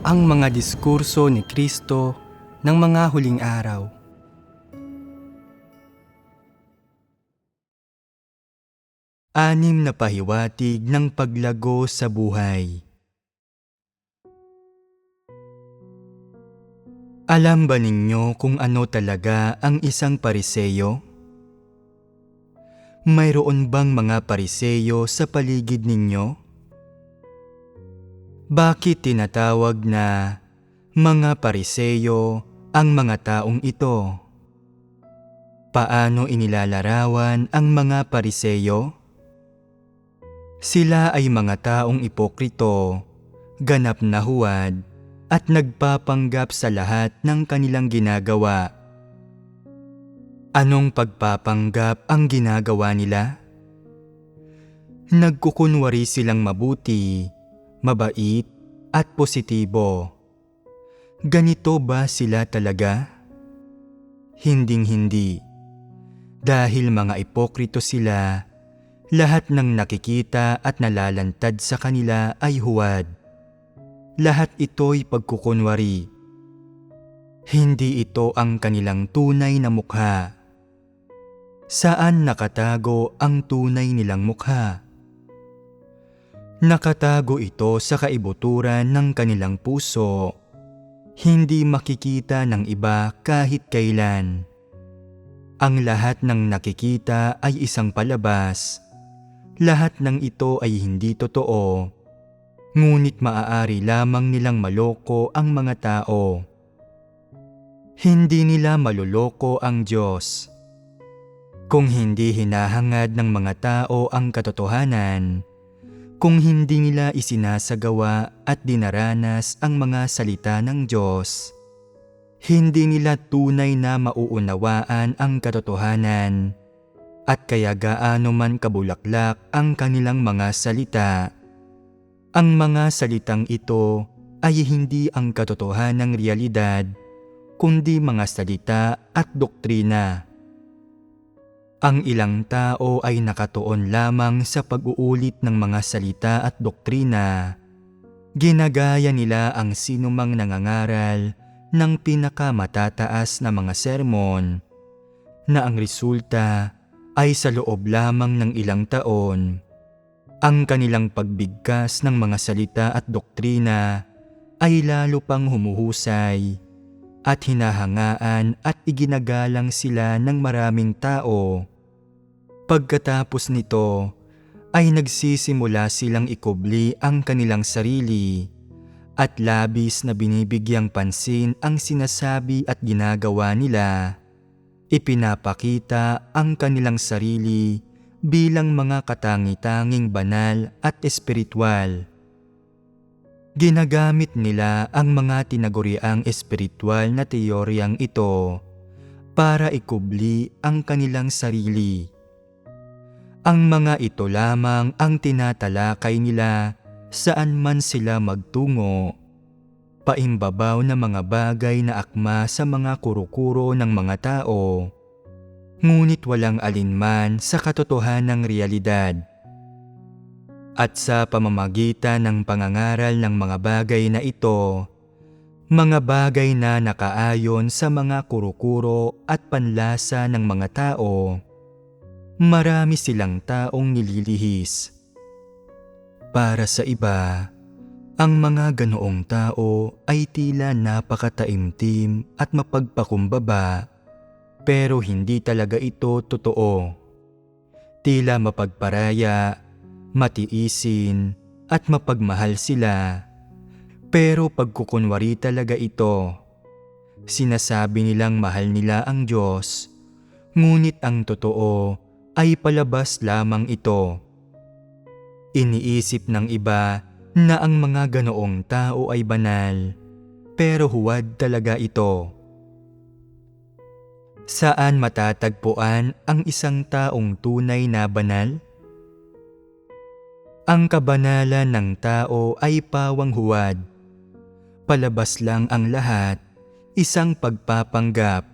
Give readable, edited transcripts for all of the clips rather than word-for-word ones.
Ang mga diskurso ni Kristo ng mga huling araw. Anim na pahiwatig ng paglago sa buhay. Alam ba ninyo kung ano talaga ang isang pariseyo? Mayroon bang mga pariseyo sa paligid ninyo? Bakit tinatawag na mga pariseyo ang mga taong ito? Paano inilalarawan ang mga pariseyo? Sila ay mga taong ipokrito, ganap na huwad, at nagpapanggap sa lahat ng kanilang ginagawa. Anong pagpapanggap ang ginagawa nila? Nagkukunwari silang mabuti, mabait, at positibo. Ganito ba sila talaga? Hinding-hindi. Dahil mga ipokrito sila, lahat ng nakikita at nalalantad sa kanila ay huwad. Lahat ito'y pagkukunwari. Hindi ito ang kanilang tunay na mukha. Saan nakatago ang tunay nilang mukha? Nakatago ito sa kaibuturan ng kanilang puso. Hindi makikita ng iba kahit kailan. Ang lahat ng nakikita ay isang palabas. Lahat ng ito ay hindi totoo. Ngunit maaari lamang nilang maloko ang mga tao. Hindi nila maluloko ang Diyos. Kung hindi hinahangad ng mga tao ang katotohanan, kung hindi nila isinasagawa at dinaranas ang mga salita ng Diyos, hindi nila tunay na mauunawaan ang katotohanan, at kaya gaano man kabulaklak ang kanilang mga salita, ang mga salitang ito ay hindi ang katotohanang realidad, kundi mga salita at doktrina. Ang ilang tao ay nakatuon lamang sa pag-uulit ng mga salita at doktrina. Ginagaya nila ang sinumang nangangaral ng pinakamatataas na mga sermon, na ang resulta ay sa loob lamang ng ilang taon. Ang kanilang pagbigkas ng mga salita at doktrina ay lalo pang humuhusay at hinahangaan at iginagalang sila ng maraming tao. Pagkatapos nito ay nagsisimula silang ikubli ang kanilang sarili at labis na binibigyang pansin ang sinasabi at ginagawa nila. Ipinapakita ang kanilang sarili bilang mga katangi-tanging banal at espiritual. Ginagamit nila ang mga tinaguriang espiritual na teoryang ito para ikubli ang kanilang sarili. Ang mga ito lamang ang tinatalakay nila saan man sila magtungo. Paimbabaw na mga bagay na akma sa mga kuro-kuro ng mga tao, ngunit walang alinman sa katotohanang realidad. At sa pamamagitan ng pangangaral ng mga bagay na ito, mga bagay na nakaayon sa mga kuro-kuro at panlasa ng mga tao, marami silang taong nililihis. Para sa iba, ang mga ganoong tao ay tila napakataimtim at mapagpakumbaba, pero hindi talaga ito totoo. Tila mapagparaya, matiisin, at mapagmahal sila, pero pagkukunwari talaga ito. Sinasabi nilang mahal nila ang Diyos, ngunit ang totoo ay palabas lamang ito. Iniisip ng iba na ang mga ganoong tao ay banal, pero huwad talaga ito. Saan matatagpuan ang isang taong tunay na banal? Ang kabanalan ng tao ay pawang huwad. Palabas lang ang lahat, isang pagpapanggap.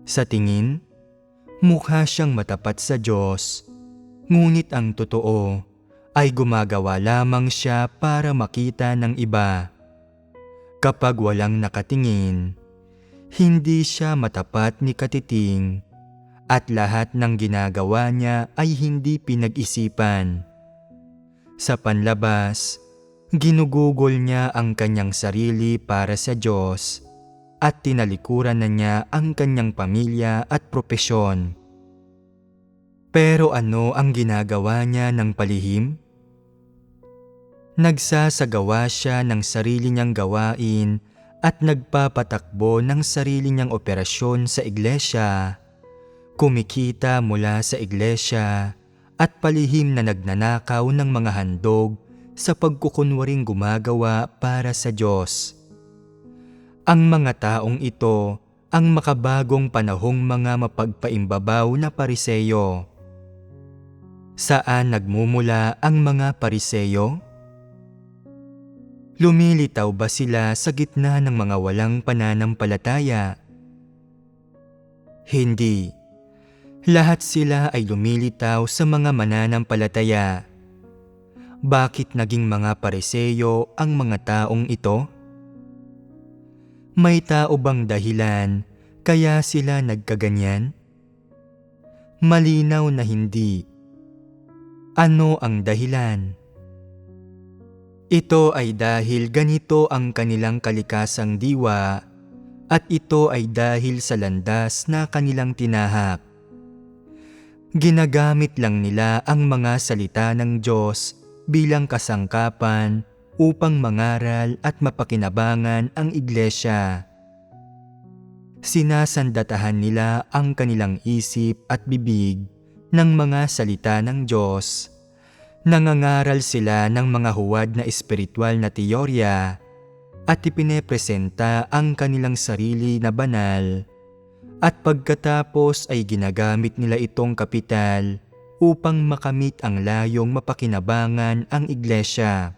Sa tingin, mukha siyang matapat sa Diyos, ngunit ang totoo ay gumagawa lamang siya para makita ng iba. Kapag walang nakatingin, hindi siya matapat ni Katiting at lahat ng ginagawa niya ay hindi pinag-isipan. Sa panlabas, ginugugol niya ang kanyang sarili para sa Diyos at tinalikuran na niya ang kanyang pamilya at propesyon. Pero ano ang ginagawa niya ng palihim? Nagsasagawa siya ng sarili niyang gawain at nagpapatakbo ng sarili niyang operasyon sa iglesia. Kumikita mula sa iglesia at palihim na nagnanakaw ng mga handog sa pagkukunwaring gumagawa para sa Diyos. Ang mga taong ito ang makabagong panahong mga mapagpaimbabaw na pariseyo. Saan nagmumula ang mga pariseyo? Lumilitaw ba sila sa gitna ng mga walang pananampalataya? Hindi. Lahat sila ay lumilitaw sa mga mananampalataya. Bakit naging mga pariseyo ang mga taong ito? May tao bang dahilan kaya sila nagkaganyan? Malinaw na hindi. Ano ang dahilan? Ito ay dahil ganito ang kanilang kalikasang diwa at ito ay dahil sa landas na kanilang tinahak. Ginagamit lang nila ang mga salita ng Diyos bilang kasangkapan upang mangaral at mapakinabangan ang iglesia. Sinasandatahan nila ang kanilang isip at bibig ng mga salita ng Diyos. Nangangaral sila ng mga huwad na espiritual na teorya at ipinepresenta ang kanilang sarili na banal at pagkatapos ay ginagamit nila itong kapital upang makamit ang layong mapakinabangan ang iglesia.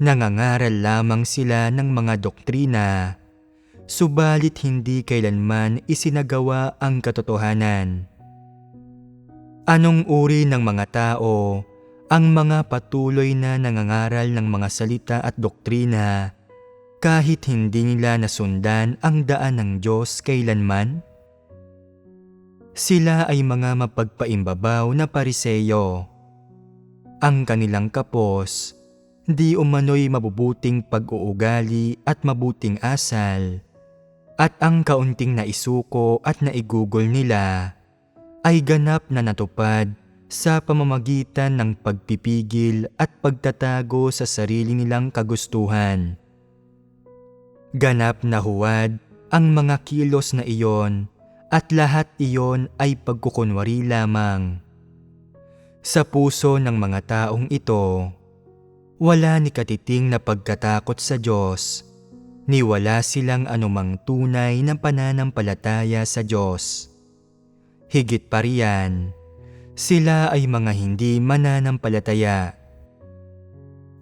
Nangangaral lamang sila ng mga doktrina, subalit hindi kailanman isinagawa ang katotohanan. Anong uri ng mga tao ang mga patuloy na nangangaral ng mga salita at doktrina kahit hindi nila nasundan ang daan ng Diyos kailanman? Sila ay mga mapagpaimbabaw na pariseyo. Ang kanilang kapos, di umano'y mabubuting pag-uugali at mabuting asal, at ang kaunting naisuko at naigugol nila ay ganap na natupad sa pamamagitan ng pagpipigil at pagtatago sa sarili nilang kagustuhan. Ganap na huwad ang mga kilos na iyon at lahat iyon ay pagkukunwari lamang. Sa puso ng mga taong ito, wala ni katiting na pagkatakot sa Diyos, ni wala silang anumang tunay na pananampalataya sa Diyos. Higit pa riyan, sila ay mga hindi mananampalataya.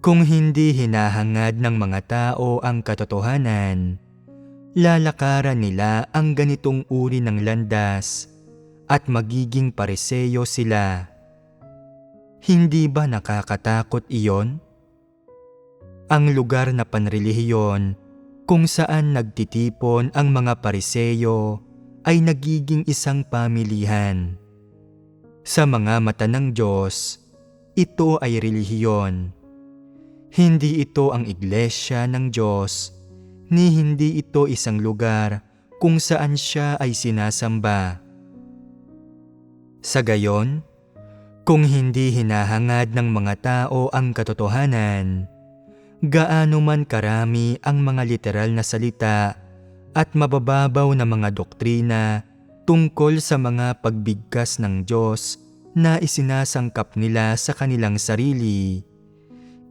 Kung hindi hinahangad ng mga tao ang katotohanan, lalakaran nila ang ganitong uri ng landas at magiging pariseyo sila. Hindi ba nakakatakot iyon? Ang lugar na panrelihiyon kung saan nagtitipon ang mga pariseyo ay nagiging isang pamilihan. Sa mga mata ng Diyos, ito ay relihiyon. Hindi ito ang iglesia ng Diyos, ni hindi ito isang lugar kung saan siya ay sinasamba. Sa gayon, kung hindi hinahangad ng mga tao ang katotohanan, gaano man karami ang mga literal na salita at mabababaw na mga doktrina tungkol sa mga pagbigkas ng Diyos na isinasangkap nila sa kanilang sarili,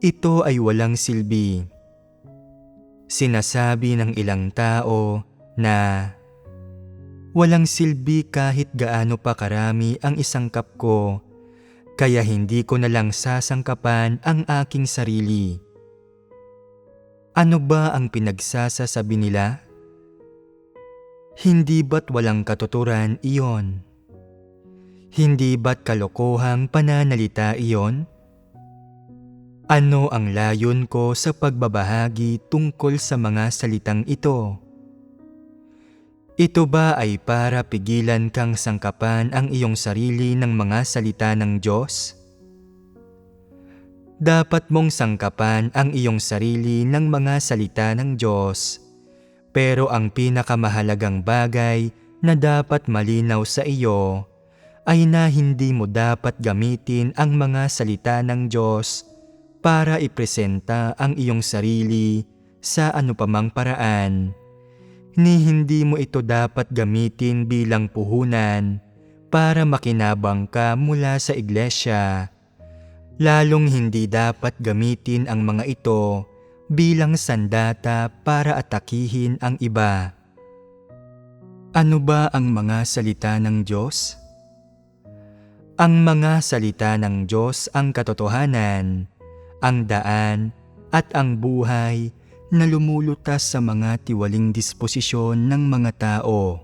ito ay walang silbi. Sinasabi ng ilang tao na walang silbi kahit gaano pa karami ang isangkap ko, kaya hindi ko na lang sasangkapan ang aking sarili. Ano ba ang pinagsasasabi nila? Hindi ba't walang katuturan iyon? Hindi ba't kalokohang pananalita iyon? Ano ang layon ko sa pagbabahagi tungkol sa mga salitang ito? Ito ba ay para pigilan kang sangkapan ang iyong sarili ng mga salita ng Diyos? Dapat mong sangkapan ang iyong sarili ng mga salita ng Diyos. Pero ang pinakamahalagang bagay na dapat malinaw sa iyo ay na hindi mo dapat gamitin ang mga salita ng Diyos para ipresenta ang iyong sarili sa anupamang paraan. Hindi mo ito dapat gamitin bilang puhunan para makinabang ka mula sa iglesia. Lalong hindi dapat gamitin ang mga ito bilang sandata para atakihin ang iba. Ano ba ang mga salita ng Diyos? Ang mga salita ng Diyos ang katotohanan, ang daan at ang buhay na lumulutas sa mga tiwaling disposisyon ng mga tao.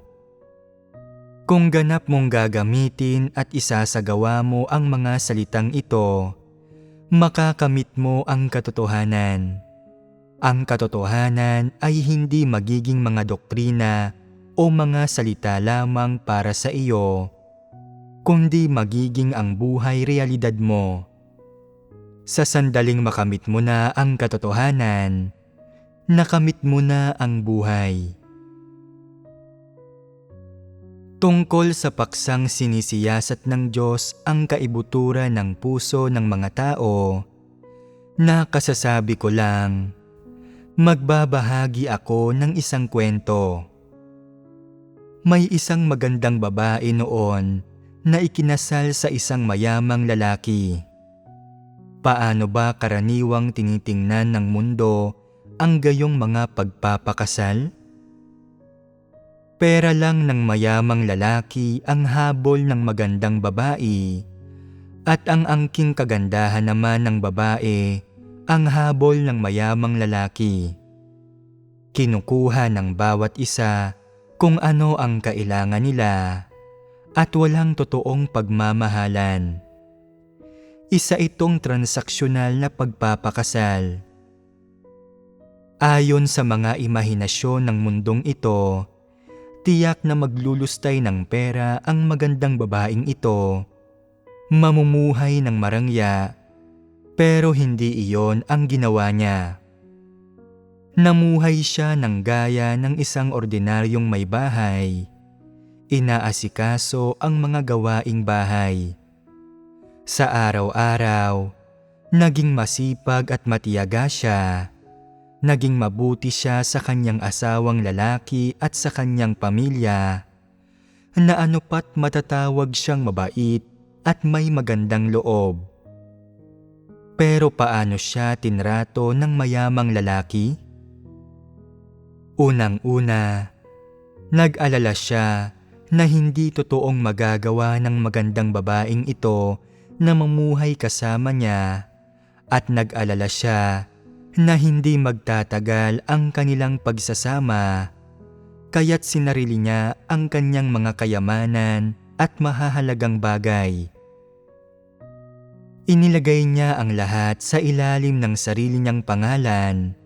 Kung ganap mong gagamitin at isasagawa mo ang mga salitang ito, makakamit mo ang katotohanan. Ang katotohanan ay hindi magiging mga doktrina o mga salita lamang para sa iyo, kundi magiging ang buhay realidad mo. Sa sandaling makamit mo na ang katotohanan, nakamit mo na ang buhay. Tungkol sa paksang sinisiyasat ng Diyos ang kaibuturan ng puso ng mga tao, nakasasabi ko lang, magbabahagi ako ng isang kwento. May isang magandang babae noon na ikinasal sa isang mayamang lalaki. Paano ba karaniwang tinitingnan ng mundo ang gayong mga pagpapakasal? Pera lang ng mayamang lalaki ang habol ng magandang babae, at ang angking kagandahan naman ng babae ang habol ng mayamang lalaki. Kinukuha ng bawat isa kung ano ang kailangan nila at walang totoong pagmamahalan. Isa itong transaksyonal na pagpapakasal. Ayon sa mga imahinasyon ng mundong ito, tiyak na maglulustay ng pera ang magandang babaeng ito, mamumuhay ng marangya, pero hindi iyon ang ginawa niya. Namuhay siya ng gaya ng isang ordinaryong may bahay. Inaasikaso ang mga gawaing bahay. Sa araw-araw, naging masipag at matiyaga siya. Naging mabuti siya sa kanyang asawang lalaki at sa kanyang pamilya, na anupat matatawag siyang mabait at may magandang loob. Pero paano siya tinrato ng mayamang lalaki? Unang-una, nag-alala siya na hindi totoong magagawa ng magandang babaeng ito na mamuhay kasama niya, at nag-alala siya na hindi magtatagal ang kanilang pagsasama, kaya't sinarili niya ang kanyang mga kayamanan at mahahalagang bagay. Inilagay niya ang lahat sa ilalim ng sarili niyang pangalan,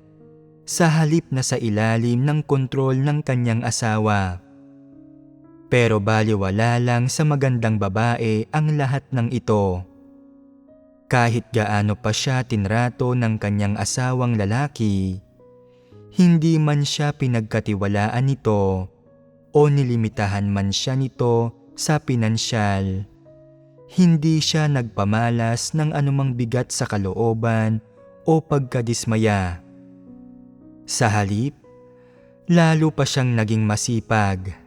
sa halip na sa ilalim ng kontrol ng kanyang asawa. Pero baliwala lang sa magandang babae ang lahat ng ito. Kahit gaano pa siya tinrato ng kanyang asawang lalaki, hindi man siya pinagkatiwalaan nito o nilimitahan man siya nito sa pinansyal. Hindi siya nagpamalas ng anumang bigat sa kalooban o pagkadismaya. Sa halip, lalo pa siyang naging masipag.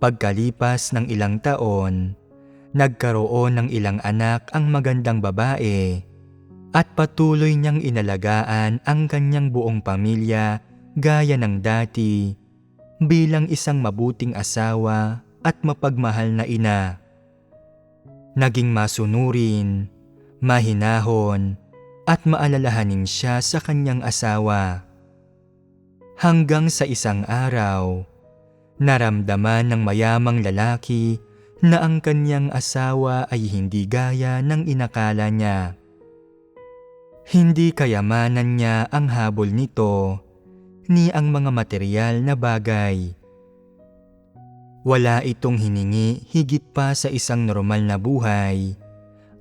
Pagkalipas ng ilang taon, nagkaroon ng ilang anak ang magandang babae at patuloy niyang inalagaan ang kanyang buong pamilya gaya ng dati bilang isang mabuting asawa at mapagmahal na ina. Naging masunurin, mahinahon at maalalahanin siya sa kanyang asawa. Hanggang sa isang araw, naramdaman ng mayamang lalaki na ang kanyang asawa ay hindi gaya ng inakala niya. Hindi kayamanan niya ang habol nito, ni ang mga material na bagay. Wala itong hiningi higit pa sa isang normal na buhay,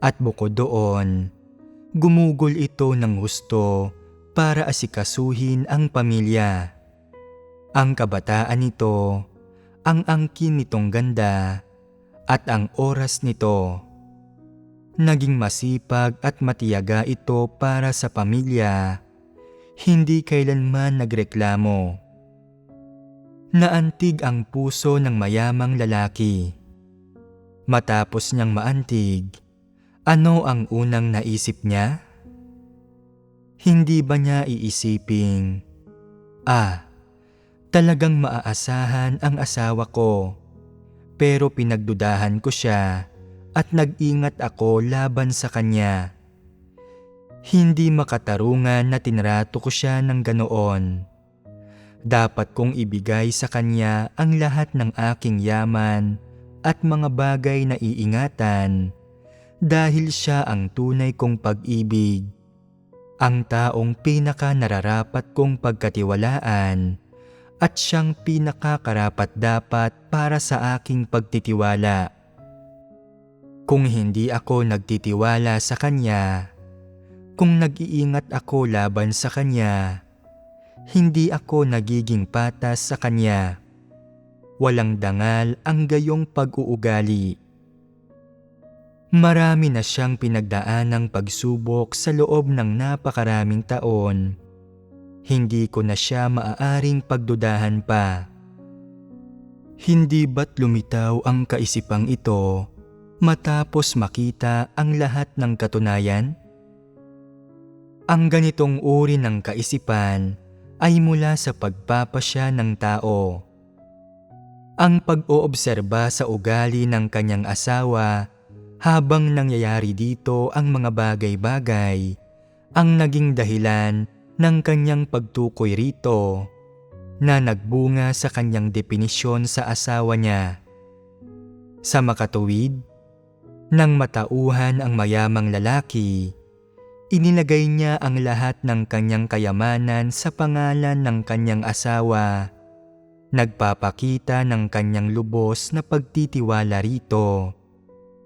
at bukod doon, gumugol ito ng husto para asikasuhin ang pamilya. Ang kabataan nito, ang angkin nitong ganda, at ang oras nito. Naging masipag at matiyaga ito para sa pamilya, hindi kailanman nagreklamo. Naantig ang puso ng mayamang lalaki. Matapos niyang maantig, ano ang unang naisip niya? Hindi ba niya iisiping, talagang maaasahan ang asawa ko, pero pinagdudahan ko siya at nag-ingat ako laban sa kanya. Hindi makatarungan na tinrato ko siya ng ganoon. Dapat kong ibigay sa kanya ang lahat ng aking yaman at mga bagay na iingatan dahil siya ang tunay kong pag-ibig, ang taong pinaka nararapat kong pagkatiwalaan at siyang pinakakarapat-dapat para sa aking pagtitiwala. Kung hindi ako nagtitiwala sa kanya, kung nag-iingat ako laban sa kanya, hindi ako nagiging patas sa kanya. Walang dangal ang gayong pag-uugali. Marami na siyang pinagdaanang pagsubok sa loob ng napakaraming taon. Hindi ko na siya maaaring pagdudahan pa. Hindi ba't lumitaw ang kaisipang ito matapos makita ang lahat ng katunayan? Ang ganitong uri ng kaisipan ay mula sa pagpapasya ng tao. Ang pag-oobserba sa ugali ng kanyang asawa habang nangyayari dito ang mga bagay-bagay ang naging dahilan ng kanyang pagtukoy rito na nagbunga sa kanyang definisyon sa asawa niya. Sa makatuwid, nang matauhan ang mayamang lalaki, inilagay niya ang lahat ng kanyang kayamanan sa pangalan ng kanyang asawa. Nagpapakita ng kanyang lubos na pagtitiwala rito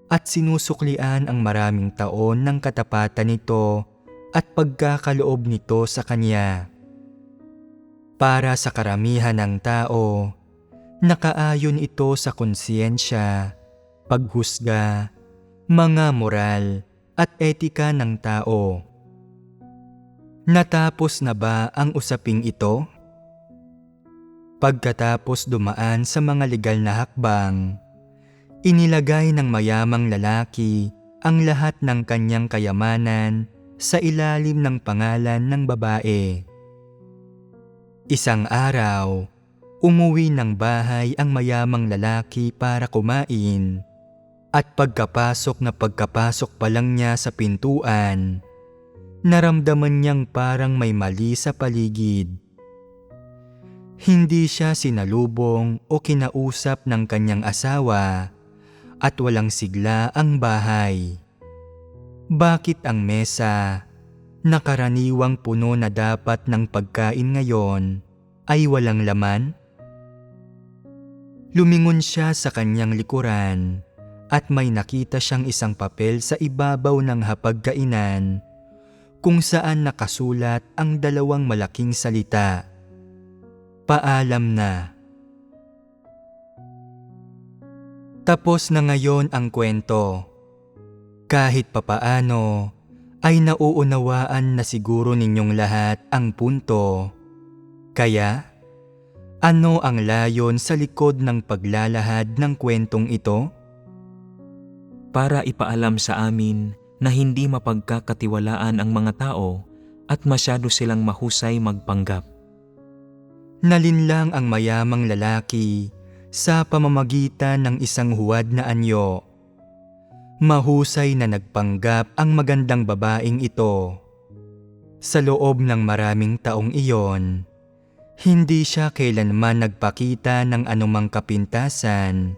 at sinusuklian ang maraming taon ng katapatan nito at pagkakaloob nito sa kanya. Para sa karamihan ng tao, nakaayon ito sa konsensya, paghusga, mga moral at etika ng tao. Natapos na ba ang usaping ito? Pagkatapos dumaan sa mga legal na hakbang, inilagay ng mayamang lalaki ang lahat ng kanyang kayamanan sa ilalim ng pangalan ng babae. Isang araw, umuwi ng bahay ang mayamang lalaki para kumain. At pagkapasok pa lang niya sa pintuan, naramdaman niyang parang may mali sa paligid. Hindi siya sinalubong o kinausap ng kanyang asawa at walang sigla ang bahay. Bakit ang mesa, na karaniwang puno na dapat ng pagkain ngayon, ay walang laman? Lumingon siya sa kanyang likuran at may nakita siyang isang papel sa ibabaw ng hapagkainan kung saan nakasulat ang dalawang malaking salita, "Paalam na." Tapos na ngayon ang kwento. Kahit papaano ay nauunawaan na siguro ninyong lahat ang punto. Kaya, ano ang layon sa likod ng paglalahad ng kwentong ito? Para ipaalam sa amin na hindi mapagkakatiwalaan ang mga tao at masyado silang mahusay magpanggap. Nalinlang ang mayamang lalaki sa pamamagitan ng isang huwad na anyo. Mahusay na nagpanggap ang magandang babaeng ito. Sa loob ng maraming taong iyon, hindi siya kailanman nagpakita ng anumang kapintasan.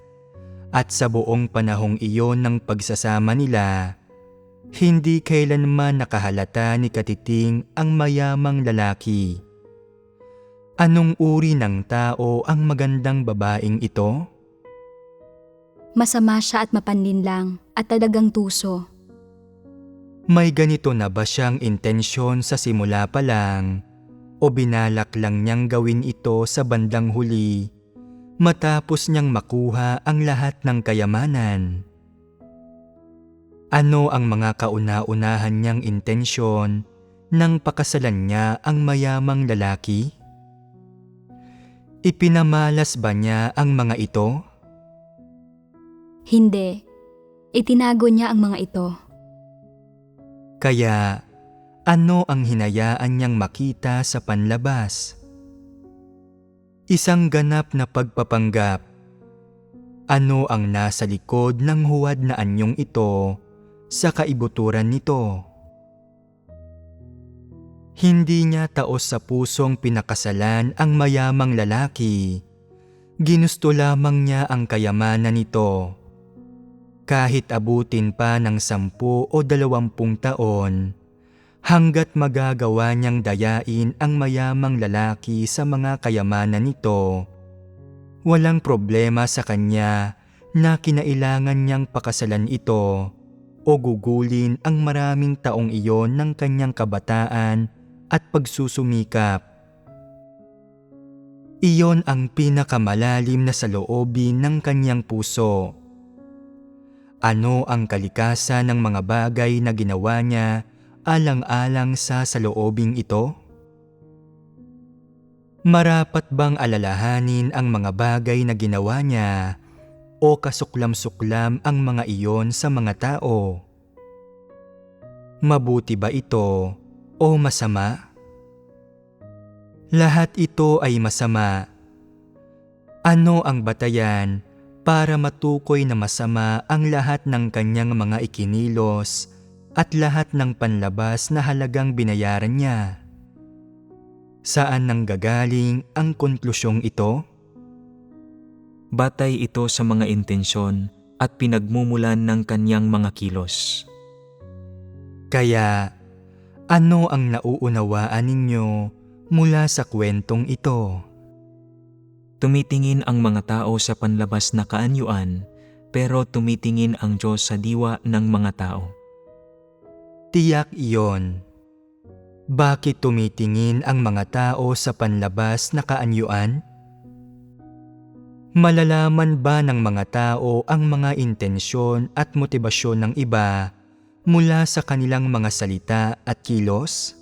At sa buong panahong iyon ng pagsasama nila, Hindi kailanman nakahalata ni Katiting ang mayamang lalaki. Anong uri ng tao ang magandang babaeng ito? Masama siya at mapanlinlang at talagang tuso. May ganito na ba siyang intensyon sa simula pa lang o binalak lang niyang gawin ito sa bandang huli matapos niyang makuha ang lahat ng kayamanan? Ano ang mga kauna-unahan niyang intensyon nang pakasalan niya ang mayamang lalaki? Ipinamalas ba niya ang mga ito? Hindi. Itinago niya ang mga ito. Kaya, ano ang hinayaan niyang makita sa panlabas? Isang ganap na pagpapanggap. Ano ang nasa likod ng huwad na anyong ito sa kaibuturan nito? Hindi niya taos sa pusong pinakasalan ang mayamang lalaki. Ginusto lamang niya ang kayamanan nito. Kahit abutin pa ng 10 o 20 taon, hanggat magagawa niyang dayain ang mayamang lalaki sa mga kayamanan nito, walang problema sa kanya na kinailangan niyang pakasalan ito o gugulin ang maraming taong iyon ng kanyang kabataan at pagsusumikap. Iyon ang pinakamalalim na saloobin ng kanyang puso. Ano ang kalikasan ng mga bagay na ginawa niya alang-alang sa saloobing ito? Marapat bang alalahanin ang mga bagay na ginawa niya o kasuklam-suklam ang mga iyon sa mga tao? Mabuti ba ito o masama? Lahat ito ay masama. Ano ang batayan para matukoy na masama ang lahat ng kanyang mga ikinilos at lahat ng panlabas na halagang binayaran niya? Saan nanggagaling ang konklusyong ito? Batay ito sa mga intensyon at pinagmumulan ng kanyang mga kilos. Kaya, ano ang nauunawaan ninyo mula sa kwentong ito? Tumitingin ang mga tao sa panlabas na kaanyuan, pero tumitingin ang Diyos sa diwa ng mga tao. Tiyak iyon. Bakit tumitingin ang mga tao sa panlabas na kaanyuan? Malalaman ba ng mga tao ang mga intensyon at motibasyon ng iba mula sa kanilang mga salita at kilos?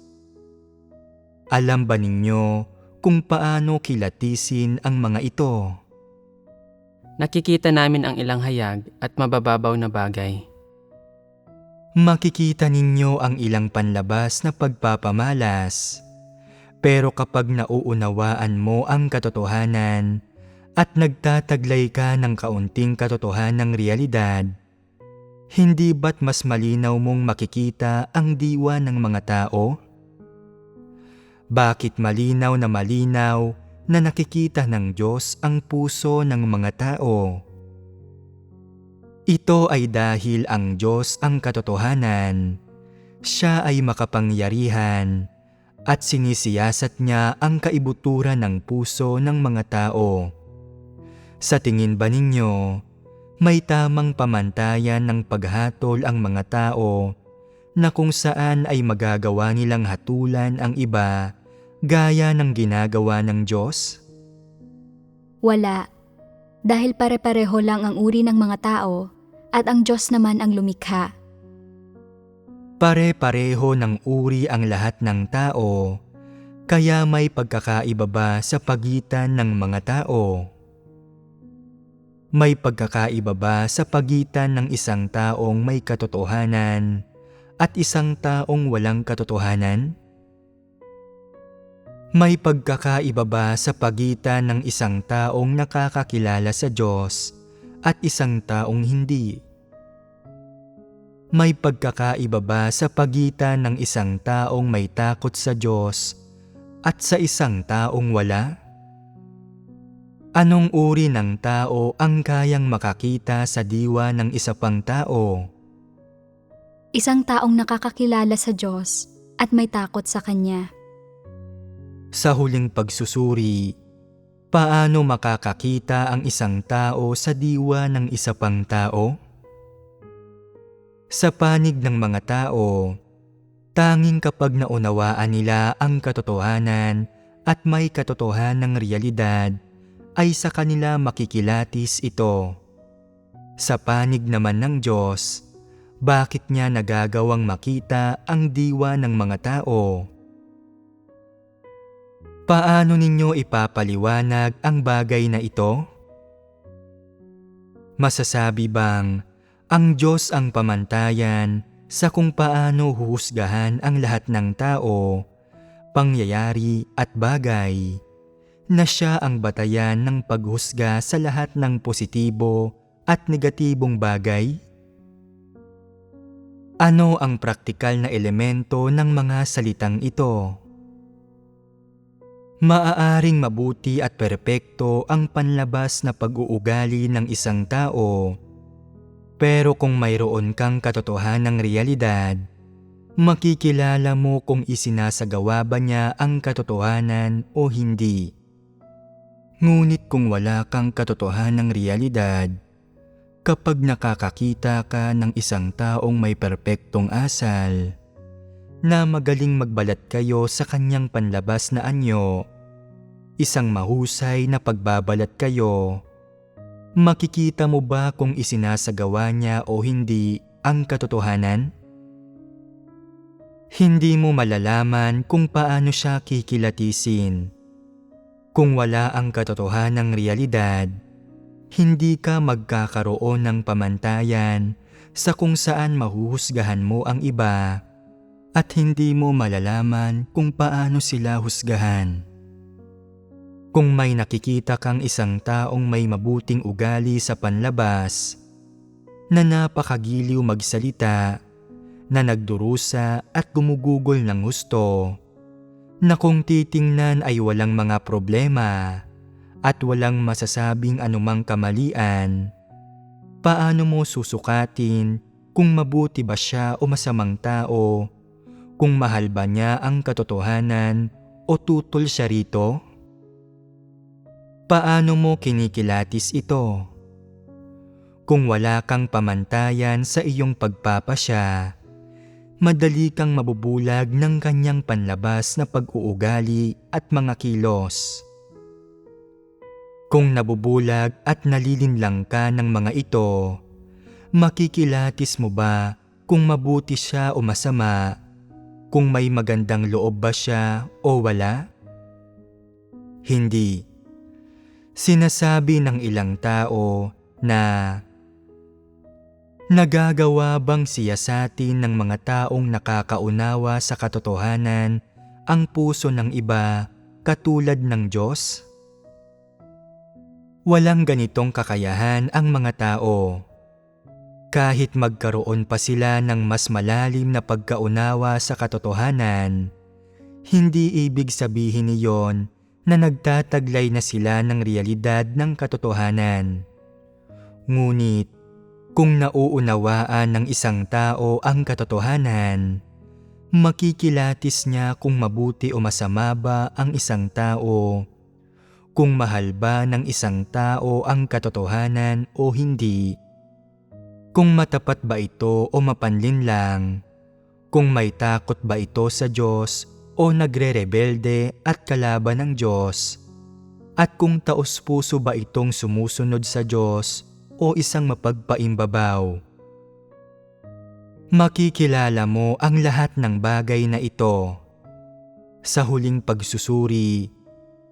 Alam ba ninyo kung paano kilatisin ang mga ito? Nakikita namin ang ilang hayag at mabababaw na bagay. Makikita ninyo ang ilang panlabas na pagpapamalas. Pero kapag nauunawaan mo ang katotohanan at nagtataglay ka ng kaunting katotohanang realidad, hindi ba't mas malinaw mong makikita ang diwa ng mga tao? Bakit malinaw na nakikita ng Diyos ang puso ng mga tao? Ito ay dahil ang Diyos ang katotohanan. Siya ay makapangyarihan at sinisiyasat niya ang kaibuturan ng puso ng mga tao. Sa tingin ba ninyo, may tamang pamantayan ng paghatol ang mga tao na kung saan ay magagawa nilang hatulan ang iba gaya ng ginagawa ng Diyos? Wala. Dahil pare-pareho lang ang uri ng mga tao at ang Diyos naman ang lumikha. Pare-pareho ng uri ang lahat ng tao, kaya may pagkakaiba ba sa pagitan ng mga tao? May pagkakaiba ba sa pagitan ng isang taong may katotohanan at isang taong walang katotohanan? May pagkakaiba ba sa pagitan ng isang taong nakakakilala sa Diyos at isang taong hindi? May pagkakaiba ba sa pagitan ng isang taong may takot sa Diyos at sa isang taong wala? Anong uri ng tao ang kayang makakita sa diwa ng isa pang tao? isang taong nakakakilala sa Diyos at may takot sa Kanya. Sa huling pagsusuri, paano makakakita ang isang tao sa diwa ng isa pang tao? Sa panig ng mga tao, tanging kapag naunawaan nila ang katotohanan at may katotohanang realidad, ay sa kanila makikilatis ito. Sa panig naman ng Diyos, bakit niya nagagawang makita ang diwa ng mga tao? Paano ninyo ipapaliwanag ang bagay na ito? Masasabi bang ang Diyos ang pamantayan sa kung paano huhusgahan ang lahat ng tao, pangyayari at bagay, na siya ang batayan ng paghusga sa lahat ng positibo at negatibong bagay? Ano ang praktikal na elemento ng mga salitang ito? Maaaring mabuti at perpekto ang panlabas na pag-uugali ng isang tao, pero kung mayroon kang katotohanang realidad, makikilala mo kung isinasagawa ba niya ang katotohanan o hindi. Ngunit kung wala kang katotohanang realidad, kapag nakakakita ka ng isang taong may perpektong asal, na magaling magbalat kayo sa kanyang panlabas na anyo, isang mahusay na pagbabalat kayo, makikita mo ba kung isinasagawa niya o hindi ang katotohanan? Hindi mo malalaman kung paano siya kikilatisin. Kung wala ang katotohanang realidad, hindi ka magkakaroon ng pamantayan sa kung saan mahuhusgahan mo ang iba at hindi mo malalaman kung paano sila husgahan. Kung may nakikita kang isang taong may mabuting ugali sa panlabas, na napakagiliw magsalita, na nagdurusa at gumugugol ng husto, na kung titingnan ay walang mga problema at walang masasabing anumang kamalian, paano mo susukatin kung mabuti ba siya o masamang tao, kung mahal ba niya ang katotohanan o tutol siya rito? Paano mo kinikilatis ito? Kung wala kang pamantayan sa iyong pagpapasya, madali kang mabubulag ng kanyang panlabas na pag-uugali at mga kilos. Kung nabubulag at nalilinlang ka ng mga ito, makikilatis mo ba kung mabuti siya o masama, kung may magandang loob ba siya o wala? Hindi. Sinasabi ng ilang tao na nagagawa bang siyasatin ng mga taong nakakaunawa sa katotohanan ang puso ng iba katulad ng Diyos? Walang ganitong kakayahan ang mga tao. Kahit magkaroon pa sila ng mas malalim na pagkaunawa sa katotohanan, hindi ibig sabihin niyon na nagtataglay na sila ng realidad ng katotohanan. Ngunit, kung nauunawaan ng isang tao ang katotohanan, makikilatis niya kung mabuti o masama ba ang isang tao, kung mahal ba ng isang tao ang katotohanan o hindi, kung matapat ba ito o mapanlinlang, kung may takot ba ito sa Diyos o nagre-rebelde at kalaban ng Diyos, at kung taos-puso ba itong sumusunod sa Diyos o isang mapagpaimbabaw. Makikilala mo ang lahat ng bagay na ito. Sa huling pagsusuri,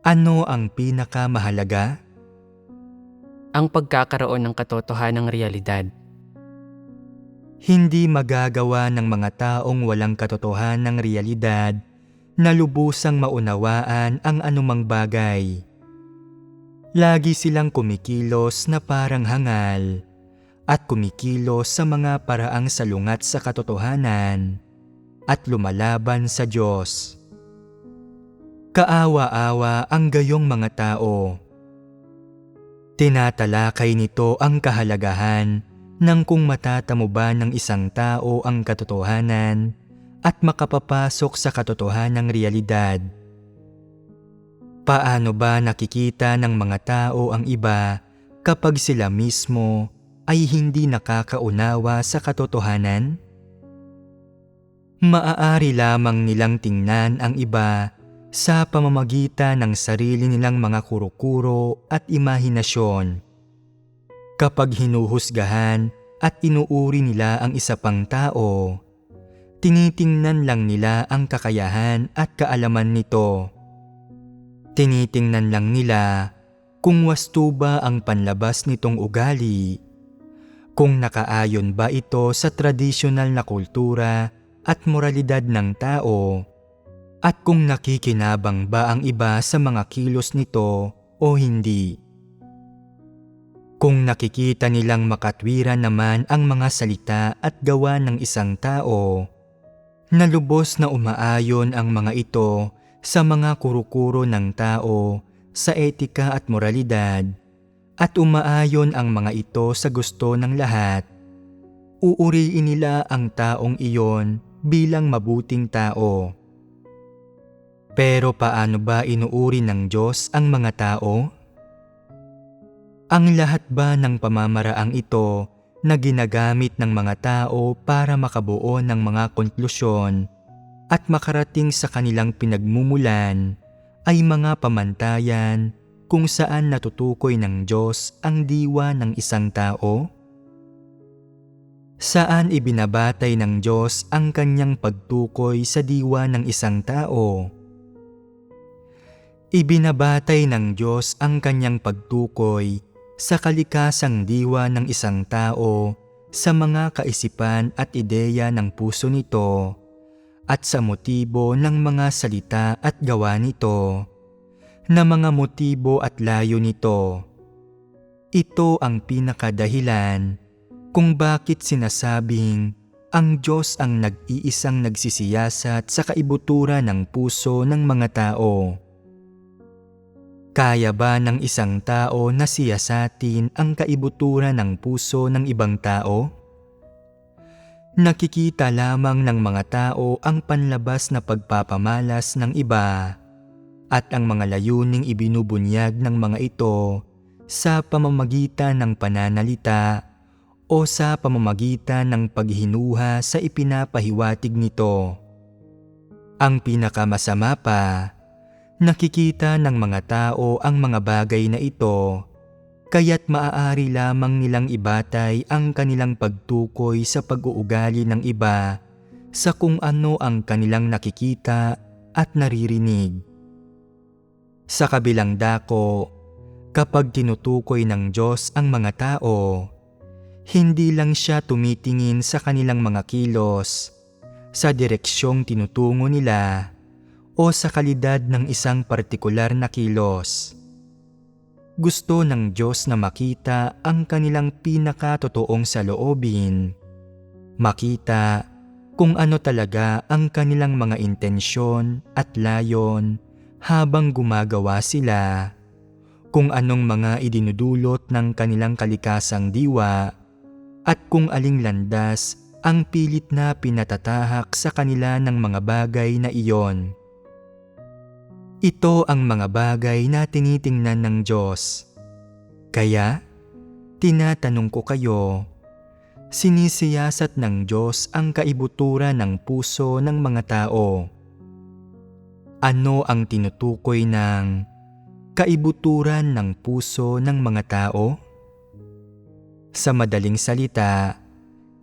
ano ang pinakamahalaga? Ang pagkakaroon ng katotohanang realidad. Hindi magagawa ng mga taong walang katotohanang realidad na lubusang maunawaan ang anumang bagay. Lagi silang kumikilos na parang hangal at kumikilos sa mga paraang salungat sa katotohanan at lumalaban sa Diyos. Kaawa-awa ang gayong mga tao. Tinatalakay nito ang kahalagahan ng kung matatamo ba ng isang tao ang katotohanan at makapapasok sa katotohanang realidad. Paano ba nakikita ng mga tao ang iba kapag sila mismo ay hindi nakakaunawa sa katotohanan? Maaari lamang nilang tingnan ang iba sa pamamagitan ng sarili nilang mga kuro-kuro at imahinasyon. Kapag hinuhusgahan at inuuri nila ang isa pang tao, tinitingnan lang nila ang kakayahan at kaalaman nito. Tinitingnan lang nila kung wasto ba ang panlabas nitong ugali, kung nakaayon ba ito sa tradisyonal na kultura at moralidad ng tao, at kung nakikinabang ba ang iba sa mga kilos nito o hindi. Kung nakikita nilang makatwiran naman ang mga salita at gawa ng isang tao, na lubos na umaayon ang mga ito sa mga kuro-kuro ng tao sa etika at moralidad, at umaayon ang mga ito sa gusto ng lahat, uuriin nila ang taong iyon bilang mabuting tao. Pero paano ba inuuri ng Diyos ang mga tao? Ang lahat ba ng pamamaraang ito na ginagamit ng mga tao para makabuo ng mga konklusyon at makarating sa kanilang pinagmumulan ay mga pamantayan kung saan natutukoy ng Diyos ang diwa ng isang tao? Saan ibinabatay ng Diyos ang kanyang pagtukoy sa diwa ng isang tao? Ibinabatay ng Diyos ang kanyang pagtukoy sa kalikasang diwa ng isang tao sa mga kaisipan at ideya ng puso nito at sa motibo ng mga salita at gawa nito, na mga motibo at layo nito. Ito ang pinakadahilan kung bakit sinasabing ang Diyos ang nag-iisang nagsisiyasat sa kaibuturan ng puso ng mga tao. Kaya ba ng isang tao na siyasatin ang kaibuturan ng puso ng ibang tao? Nakikita lamang ng mga tao ang panlabas na pagpapamalas ng iba at ang mga layuning ibinubunyag ng mga ito sa pamamagitan ng pananalita o sa pamamagitan ng paghinuha sa ipinapahiwatig nito. Ang pinakamasama pa, nakikita ng mga tao ang mga bagay na ito, kaya't maaari lamang nilang ibatay ang kanilang pagtukoy sa pag-uugali ng iba sa kung ano ang kanilang nakikita at naririnig. Sa kabilang dako, kapag tinutukoy ng Diyos ang mga tao, hindi lang siya tumitingin sa kanilang mga kilos, sa direksyong tinutungo nila, o sa kalidad ng isang partikular na kilos. Gusto ng Diyos na makita ang kanilang pinakatotoong saloobin, makita kung ano talaga ang kanilang mga intensyon at layon habang gumagawa sila, kung anong mga idinudulot ng kanilang kalikasang diwa, at kung aling landas ang pilit na pinatatahak sa kanila ng mga bagay na iyon. Ito ang mga bagay na tinitingnan ng Diyos. Kaya, tinatanong ko kayo, sinisiyasat ng Diyos ang kaibuturan ng puso ng mga tao? Ano ang tinutukoy ng kaibuturan ng puso ng mga tao? Sa madaling salita,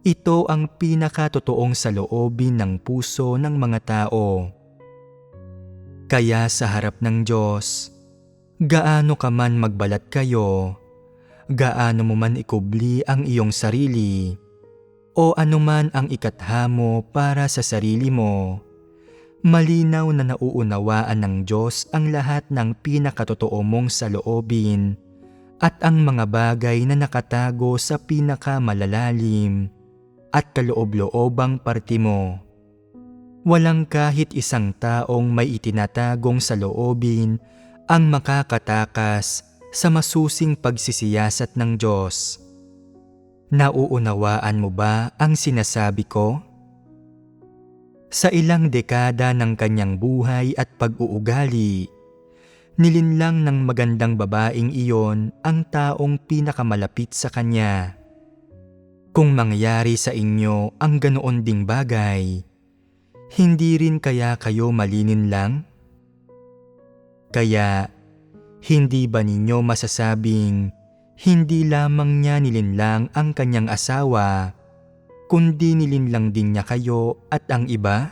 ito ang pinakatotoong saloobin ng puso ng mga tao. Kaya sa harap ng Diyos, gaano ka man magbalat kayo, gaano mo man ikubli ang iyong sarili, o anuman ang ikatha mo para sa sarili mo, malinaw na nauunawaan ng Diyos ang lahat ng pinakatotoo mong saloobin at ang mga bagay na nakatago sa pinakamalalalim at kaloob-loobang parte mo. Walang kahit isang taong may itinatagong saloobin ang makakatakas sa masusing pagsisiyasat ng Diyos. Nauunawaan mo ba ang sinasabi ko? Sa ilang dekada ng kanyang buhay at pag-uugali, nilinlang ng magandang babaeng iyon ang taong pinakamalapit sa kanya. Kung mangyari sa inyo ang ganoon ding bagay, hindi rin kaya kayo malilinlang? Kaya, hindi ba ninyo masasabing hindi lamang niya nilinlang ang kanyang asawa, kundi nilinlang din niya kayo at ang iba?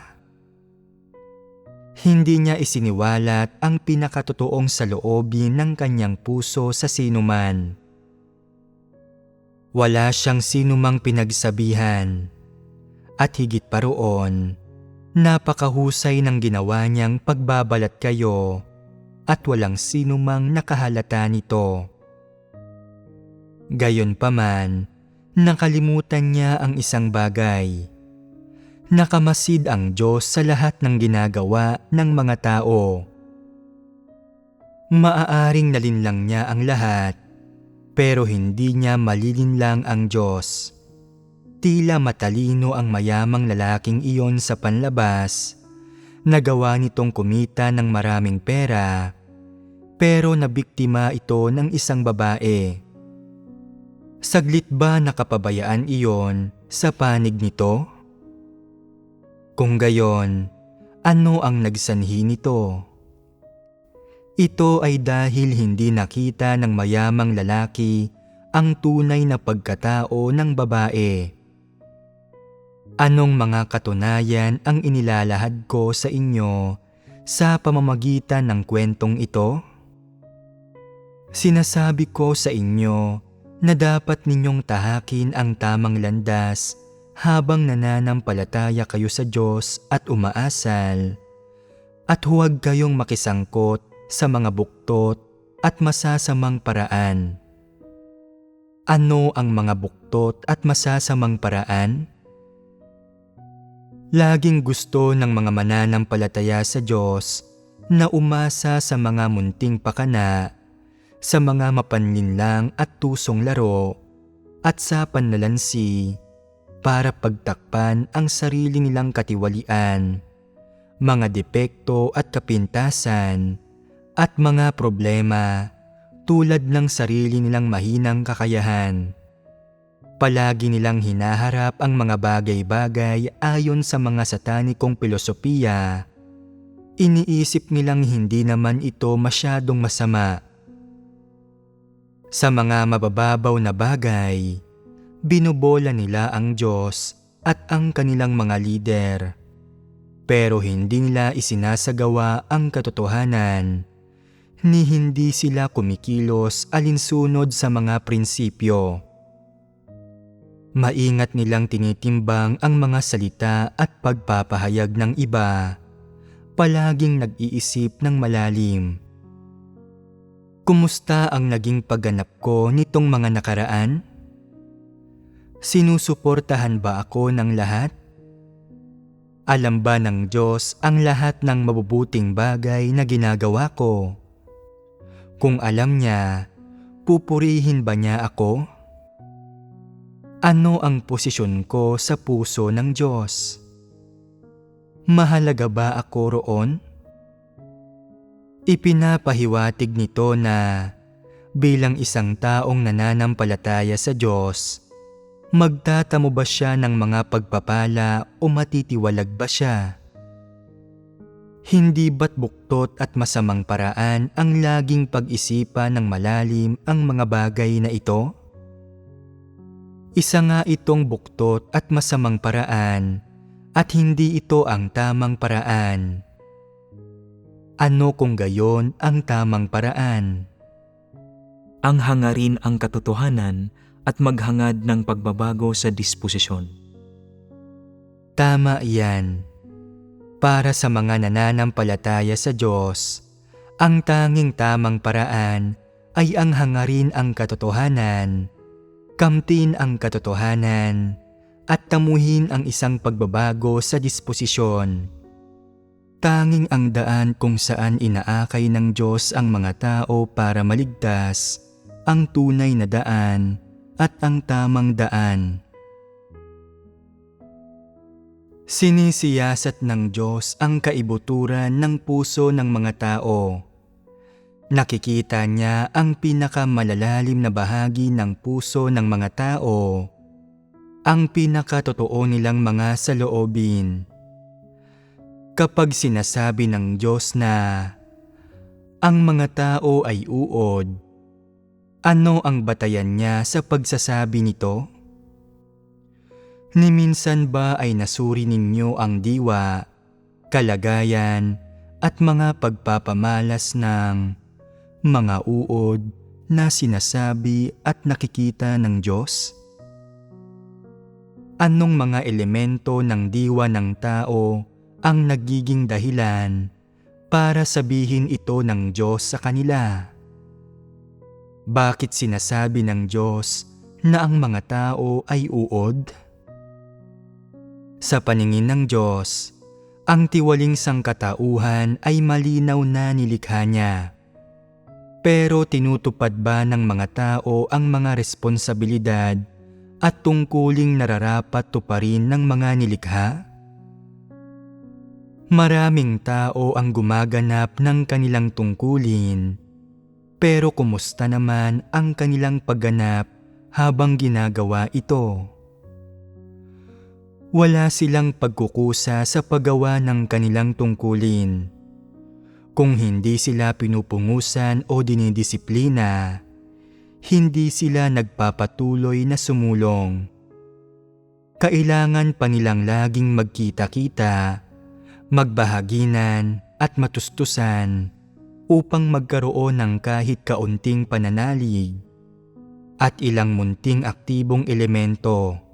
Hindi niya isiniwalat ang pinakatotoong saloobin ng kanyang puso sa sinuman. Wala siyang sinumang pinagsabihan. At higit pa roon, napakahusay ng ginawa niyang pagbabalat kayo at walang sinumang nakahalata nito. Gayunpaman, nakalimutan niya ang isang bagay. Nakamasid ang Diyos sa lahat ng ginagawa ng mga tao. Maaaring nalinlang niya ang lahat, pero hindi niya malilinlang ang Diyos. Tila matalino ang mayamang lalaking iyon sa panlabas. Nagawa nitong kumita ng maraming pera, pero nabiktima ito ng isang babae. Saglit ba nakapabayaan iyon sa panig nito? Kung gayon, ano ang nagsanhi nito? Ito ay dahil hindi nakita ng mayamang lalaki ang tunay na pagkatao ng babae. Anong mga katunayan ang inilalahad ko sa inyo sa pamamagitan ng kwentong ito? Sinasabi ko sa inyo na dapat ninyong tahakin ang tamang landas habang nananampalataya kayo sa Diyos at umaasal, at huwag kayong makisangkot sa mga buktot at masasamang paraan. Ano ang mga buktot at masasamang paraan? Laging gusto ng mga mananampalataya sa Diyos na umasa sa mga munting pakana, sa mga mapanlinlang at tusong laro, at sa panlalansi, para pagtakpan ang sarili nilang katiwalian, mga depekto at kapintasan, at mga problema tulad ng sarili nilang mahinang kakayahan. Palagi nilang hinaharap ang mga bagay-bagay ayon sa mga satanikong filosofiya. Iniisip nilang hindi naman ito masyadong masama. Sa mga mabababaw na bagay, binubola nila ang Diyos at ang kanilang mga lider, pero hindi nila isinasagawa ang katotohanan, ni hindi sila kumikilos alinsunod sa mga prinsipyo. Maingat nilang tinitimbang ang mga salita at pagpapahayag ng iba, palaging nag-iisip ng malalim. Kumusta ang naging pagganap ko nitong mga nakaraan? Sinusuportahan ba ako ng lahat? Alam ba ng Diyos ang lahat ng mabubuting bagay na ginagawa ko? Kung alam niya, pupurihin ba niya ako? Ano ang posisyon ko sa puso ng Diyos? Mahalaga ba ako roon? Ipinapahiwatig nito na bilang isang taong nananampalataya sa Diyos, magtatamo ba siya ng mga pagpapala o matitiwalag ba siya? Hindi ba't buktot at masamang paraan ang laging pag-isipan ng malalim ang mga bagay na ito? Isa nga itong buktot at masamang paraan, at hindi ito ang tamang paraan. Ano kung gayon ang tamang paraan? Ang hangarin ang katotohanan at maghangad ng pagbabago sa disposisyon. Tama yan. Para sa mga nananampalataya sa Diyos, ang tanging tamang paraan ay ang hangarin ang katotohanan, kamtin ang katotohanan, at tamuhin ang isang pagbabago sa disposisyon. Tanging ang daan kung saan inaakay ng Diyos ang mga tao para maligtas, ang tunay na daan, at ang tamang daan. Sinisiyasat ng Diyos ang kaibuturan ng puso ng mga tao. Nakikita niya ang pinakamalalalim na bahagi ng puso ng mga tao, ang pinakatotoo nilang mga saloobin. Kapag sinasabi ng Diyos na ang mga tao ay uod, ano ang batayan niya sa pagsasabi nito? Ni minsan ba ay nasuri ninyo ang diwa, kalagayan, at mga pagpapamalas ng mga uod na sinasabi at nakikita ng Diyos? Anong mga elemento ng diwa ng tao ang nagiging dahilan para sabihin ito ng Diyos sa kanila? Bakit sinasabi ng Diyos na ang mga tao ay uod? Sa paningin ng Diyos, ang tiwaling sangkatauhan ay malinaw na nilikha niya. Pero tinutupad ba ng mga tao ang mga responsibilidad at tungkuling nararapat tuparin ng mga nilikha? Maraming tao ang gumaganap ng kanilang tungkulin, pero kumusta naman ang kanilang pagganap habang ginagawa ito? Wala silang pagkukusa sa paggawa ng kanilang tungkulin. Kung hindi sila pinupungusan o dinidisiplina, hindi sila nagpapatuloy na sumulong. Kailangan pa nilang laging magkita-kita, magbahaginan at matustusan upang magkaroon ng kahit kaunting pananalig at ilang munting aktibong elemento.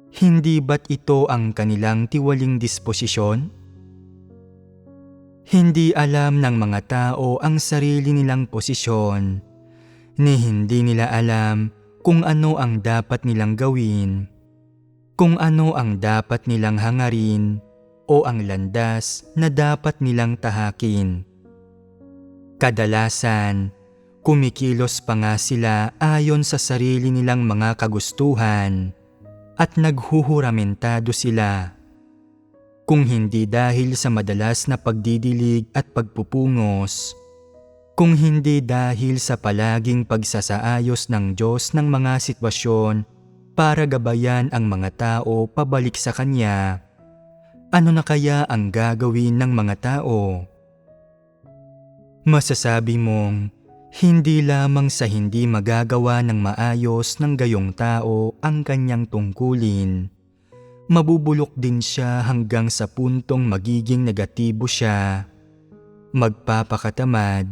Hindi ba't ito ang kanilang tiwaling disposisyon? Hindi alam ng mga tao ang sarili nilang posisyon, ni hindi nila alam kung ano ang dapat nilang gawin, kung ano ang dapat nilang hangarin o ang landas na dapat nilang tahakin. Kadalasan, kumikilos pa nga sila ayon sa sarili nilang mga kagustuhan at naghuhuramentado sila. Kung hindi dahil sa madalas na pagdidilig at pagpupungos, kung hindi dahil sa palaging pagsasaayos ng Diyos ng mga sitwasyon para gabayan ang mga tao pabalik sa Kanya, ano na kaya ang gagawin ng mga tao? Masasabi mong hindi lamang sa hindi magagawa ng maayos ng gayong tao ang kanyang tungkulin, mabubulok din siya hanggang sa puntong magiging negatibo siya, magpapakatamad,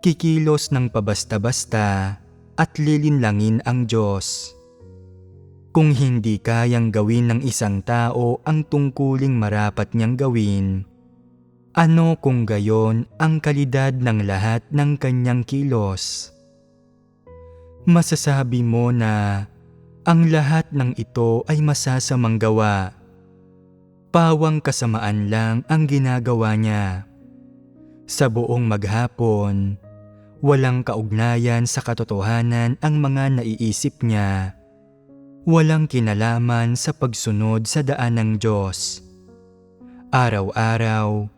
kikilos ng pabasta-basta at lilinlangin ang Diyos. Kung hindi kayang gawin ng isang tao ang tungkuling marapat niyang gawin, ano kung gayon ang kalidad ng lahat ng kanyang kilos? Masasabi mo na ang lahat ng ito ay masasamang gawa. Pawang kasamaan lang ang ginagawa niya. Sa buong maghapon, walang kaugnayan sa katotohanan ang mga naiisip niya. Walang kinalaman sa pagsunod sa daan ng Diyos. Araw-araw,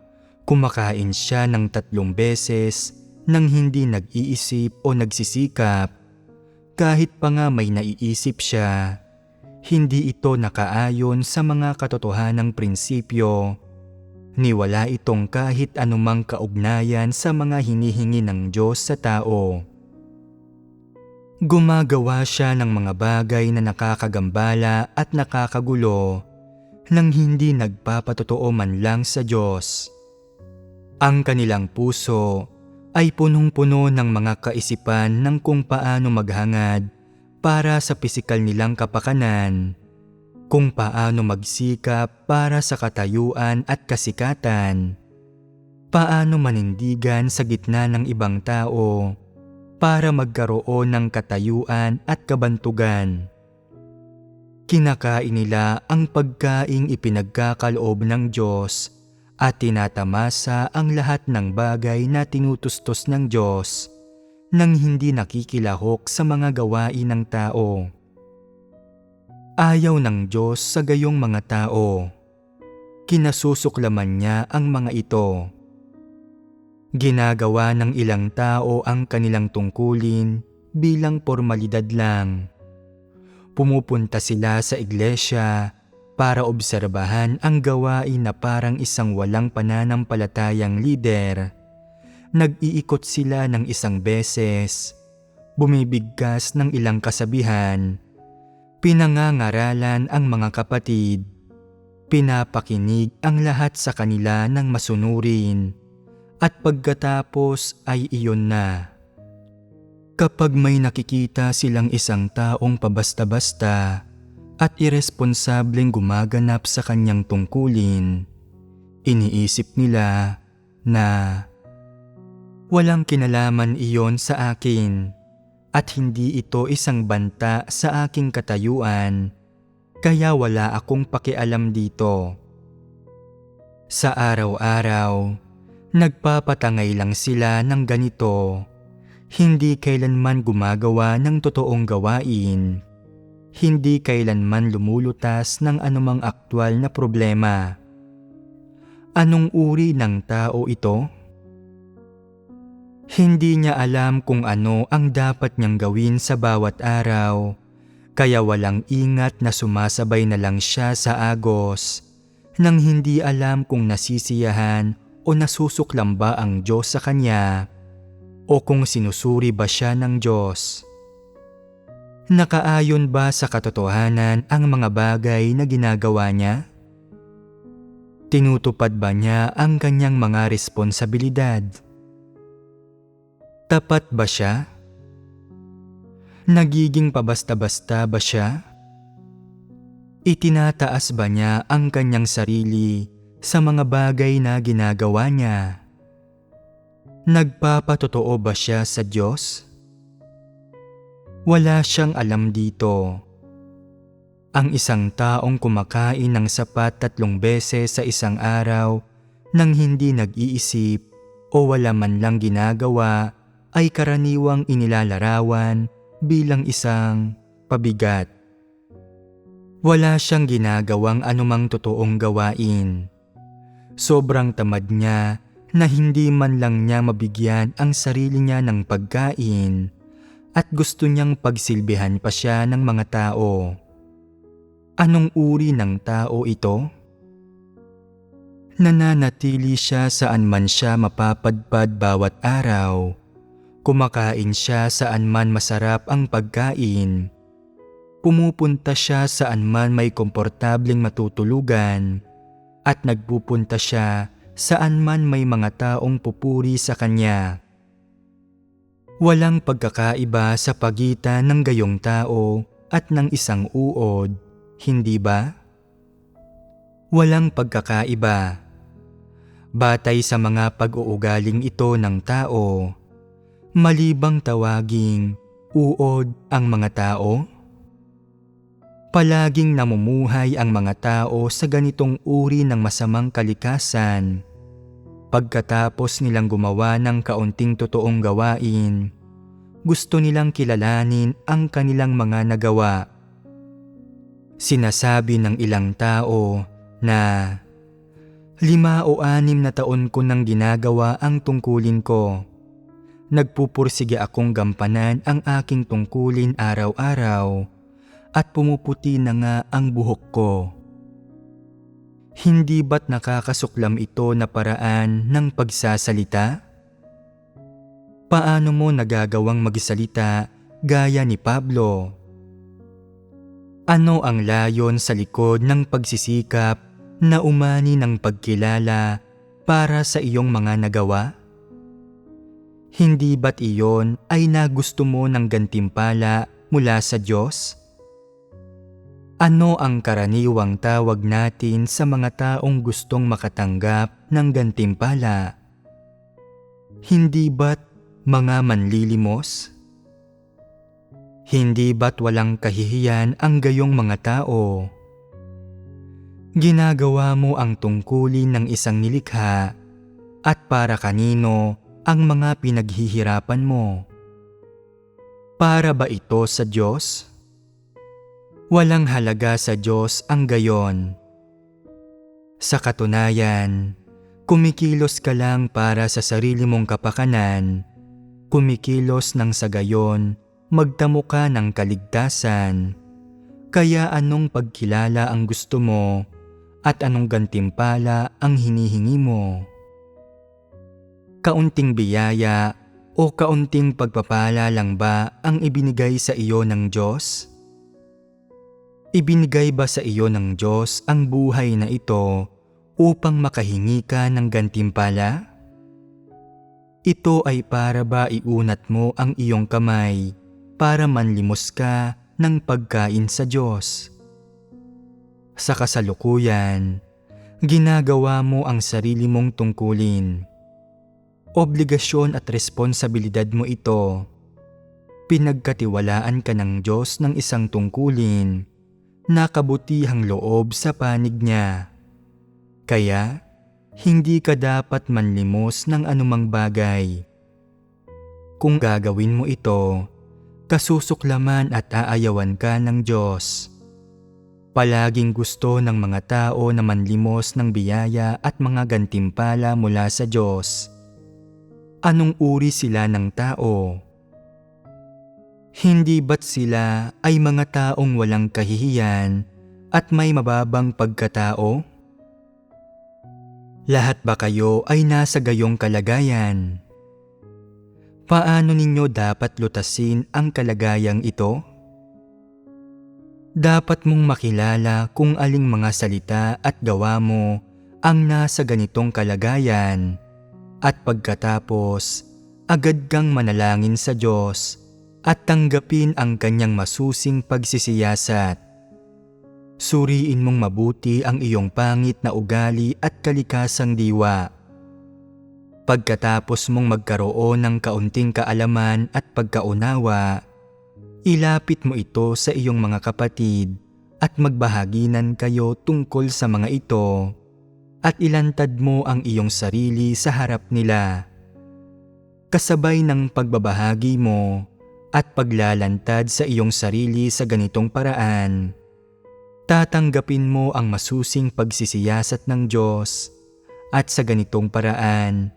kumakain siya ng 3 beses nang hindi nag-iisip o nagsisikap. Kahit pa nga may naiisip siya, hindi ito nakaayon sa mga katotohanang prinsipyo, ni wala itong kahit anumang kaugnayan sa mga hinihingi ng Diyos sa tao. Gumagawa siya ng mga bagay na nakakagambala at nakakagulo nang hindi nagpapatotoo man lang sa Diyos. Ang kanilang puso ay punong-puno ng mga kaisipan ng kung paano maghangad para sa pisikal nilang kapakanan, kung paano magsikap para sa katayuan at kasikatan, paano manindigan sa gitna ng ibang tao para magkaroon ng katayuan at kabantugan. Kinakain nila ang pagkaing ipinagkakaloob ng Diyos at tinatamasa ang lahat ng bagay na tinutustos ng Diyos nang hindi nakikilahok sa mga gawain ng tao. Ayaw ng Diyos sa gayong mga tao. Kinasusuklaman niya ang mga ito. Ginagawa ng ilang tao ang kanilang tungkulin bilang formalidad lang. Pumupunta sila sa iglesia para obserbahan ang gawain na parang isang walang pananampalatayang lider. Nag-iikot sila ng isang beses, bumibigkas ng ilang kasabihan, pinangangaralan ang mga kapatid, pinapakinig ang lahat sa kanila ng masunurin, at pagkatapos ay iyon na. Kapag may nakikita silang isang taong pabasta-basta at iresponsableng gumaganap sa kanyang tungkulin, iniisip nila na walang kinalaman iyon sa akin at hindi ito isang banta sa aking katayuan, kaya wala akong pakialam dito. Sa araw-araw, nagpapatangay lang sila ng ganito, hindi kailanman gumagawa ng totoong gawain, hindi kailanman lumulutas ng anumang aktwal na problema. Anong uri ng tao ito? Hindi niya alam kung ano ang dapat niyang gawin sa bawat araw, kaya walang ingat na sumasabay na lang siya sa agos, nang hindi alam kung nasisiyahan o nasusuklam ba ang Diyos sa kanya, o kung sinusuri ba siya ng Diyos. Nakaayon ba sa katotohanan ang mga bagay na ginagawa niya? Tinutupad ba niya ang kanyang mga responsibilidad? Tapat ba siya? Nagiging pabasta-basta ba siya? Itinataas ba niya ang kanyang sarili sa mga bagay na ginagawa niya? Nagpapatotoo ba siya sa Diyos? Wala siyang alam dito. Ang isang taong kumakain ng sapat 3 beses sa isang araw nang hindi nag-iisip o wala man lang ginagawa ay karaniwang inilalarawan bilang isang pabigat. Wala siyang ginagawang anumang totoong gawain. Sobrang tamad niya na hindi man lang niya mabigyan ang sarili niya ng pagkain at gusto niyang pagsilbihan pa siya ng mga tao. Anong uri ng tao ito? Nananatili siya saan man siya mapapadpad bawat araw. Kumakain siya saan man masarap ang pagkain. Pumupunta siya saan man may komportableng matutulugan. At nagpupunta siya saan man may mga taong pupuri sa kanya. Walang pagkakaiba sa pagitan ng gayong tao at ng isang uod, hindi ba? Walang pagkakaiba. Batay sa mga pag-uugaling ito ng tao, malibang tawaging uod ang mga tao? Palaging namumuhay ang mga tao sa ganitong uri ng masamang kalikasan. Pagkatapos nilang gumawa ng kaunting totoong gawain, gusto nilang kilalanin ang kanilang mga nagawa. Sinasabi ng ilang tao na 5 o 6 na taon ko nang ginagawa ang tungkulin ko. Nagpupursige akong gampanan ang aking tungkulin araw-araw at pumuputi na nga ang buhok ko. Hindi ba't nakakasuklam ito na paraan ng pagsasalita? Paano mo nagagawang magsalita gaya ni Pablo? Ano ang layon sa likod ng pagsisikap na umani ng pagkilala para sa iyong mga nagawa? Hindi ba't iyon ay nagusto mo ng gantimpala mula sa Diyos? Ano ang karaniwang tawag natin sa mga taong gustong makatanggap ng gantimpala? Hindi ba't mga manlilimos? Hindi ba't walang kahihiyan ang gayong mga tao? Ginagawa mo ang tungkulin ng isang nilikha at para kanino ang mga pinaghihirapan mo? Para ba ito sa Diyos? Walang halaga sa Diyos ang gayon. Sa katunayan, kumikilos ka lang para sa sarili mong kapakanan, kumikilos nang sa gayon magtamo ka ng kaligtasan. Kaya anong pagkilala ang gusto mo at anong gantimpala ang hinihingi mo? Kaunting biyaya o kaunting pagpapala lang ba ang ibinigay sa iyo ng Diyos? Ibinigay ba sa iyo ng Diyos ang buhay na ito upang makahingi ka ng gantimpala? Ito ay para ba iunat mo ang iyong kamay para manlimos ka ng pagkain sa Diyos? Sa kasalukuyan, ginagawa mo ang sarili mong tungkulin. Obligasyon at responsibilidad mo ito. Pinagkatiwalaan ka ng Diyos ng isang tungkulin na kabutihang loob sa panig niya. Kaya, hindi ka dapat manlimos ng anumang bagay. Kung gagawin mo ito, kasusuklaman at aayawan ka ng Diyos. Palaging gusto ng mga tao na manlimos ng biyaya at mga gantimpala mula sa Diyos. Anong uri sila ng tao? Hindi ba't sila ay mga taong walang kahihiyan at may mababang pagkatao? Lahat ba kayo ay nasa gayong kalagayan? Paano ninyo dapat lutasin ang kalagayang ito? Dapat mong makilala kung aling mga salita at gawa mo ang nasa ganitong kalagayan, at pagkatapos, agad kang manalangin sa Diyos at tanggapin ang kanyang masusing pagsisiyasat. Suriin mong mabuti ang iyong pangit na ugali at kalikasang diwa. Pagkatapos mong magkaroon ng kaunting kaalaman at pagkaunawa, ilapit mo ito sa iyong mga kapatid at magbahaginan kayo tungkol sa mga ito at ilantad mo ang iyong sarili sa harap nila. Kasabay ng pagbabahagi mo at paglalantad sa iyong sarili sa ganitong paraan, tatanggapin mo ang masusing pagsisiyasat ng Diyos at sa ganitong paraan,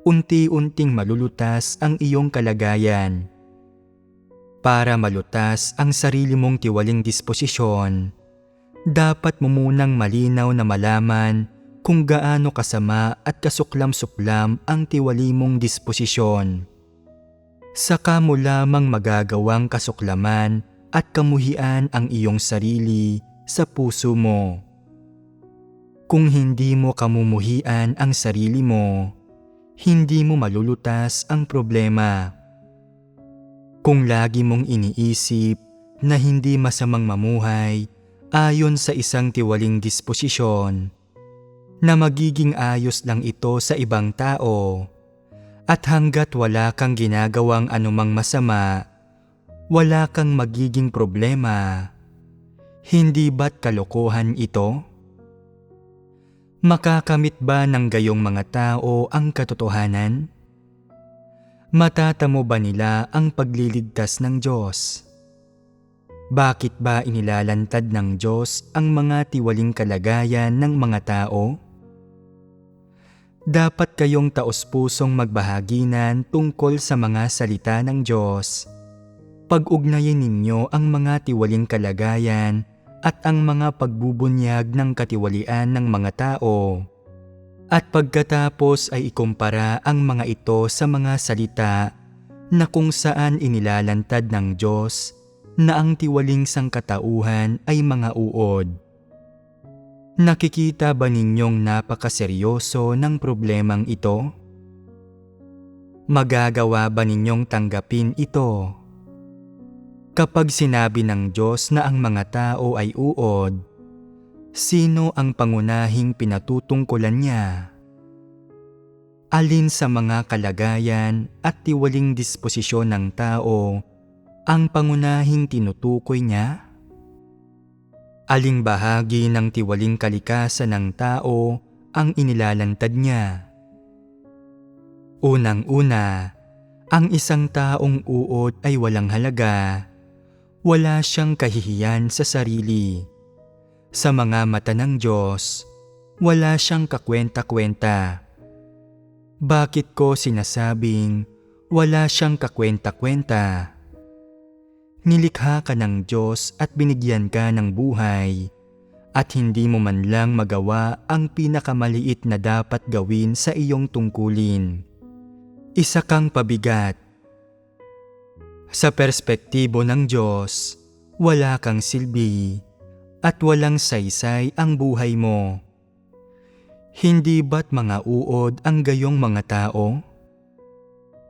unti-unting malulutas ang iyong kalagayan. Para malutas ang sarili mong tiwaling disposisyon, dapat mo munang malinaw na malaman kung gaano kasama at kasuklam-suklam ang tiwali mong disposisyon. Saka mo lamang magagawang kasuklaman at kamuhian ang iyong sarili sa puso mo. Kung hindi mo kamumuhian ang sarili mo, hindi mo malulutas ang problema. Kung lagi mong iniisip na hindi masamang mamuhay ayon sa isang tiwaling disposisyon, na magiging ayos lang ito sa ibang tao, at hanggat wala kang ginagawang anumang masama, wala kang magiging problema. Hindi ba't kalokohan ito? Makakamit ba ng gayong mga tao ang katotohanan? Matatamo ba nila ang pagliligtas ng Diyos? Bakit ba inilalantad ng Diyos ang mga tiwaling kalagayan ng mga tao? Dapat kayong taos-pusong magbahaginan tungkol sa mga salita ng Diyos. Pag-ugnayin ninyo ang mga tiwaling kalagayan at ang mga pagbubunyag ng katiwalian ng mga tao. At pagkatapos ay ikumpara ang mga ito sa mga salita na kung saan inilalantad ng Diyos na ang tiwaling sangkatauhan ay mga uod. Nakikita ba ninyong napakaseryoso ng problemang ito? Magagawa ba ninyong tanggapin ito? Kapag sinabi ng Diyos na ang mga tao ay uod, sino ang pangunahing pinatutungkulan niya? Alin sa mga kalagayan at tiwaling disposisyon ng tao ang pangunahing tinutukoy niya? Aling bahagi ng tiwaling kalikasan ng tao ang inilalantad niya? Unang-una, Ang isang taong uod ay walang halaga. Wala siyang kahihiyan sa sarili. Sa mga mata ng Diyos, wala siyang kakwenta-kwenta. Bakit ko sinasabing wala siyang kakwenta-kwenta? Nilikha ka ng Diyos at binigyan ka ng buhay, at hindi mo man lang magawa ang pinakamaliit na dapat gawin sa iyong tungkulin. Isa kang pabigat. Sa perspektibo ng Diyos, wala kang silbi at walang saysay ang buhay mo. Hindi ba't mga uod ang gayong mga tao?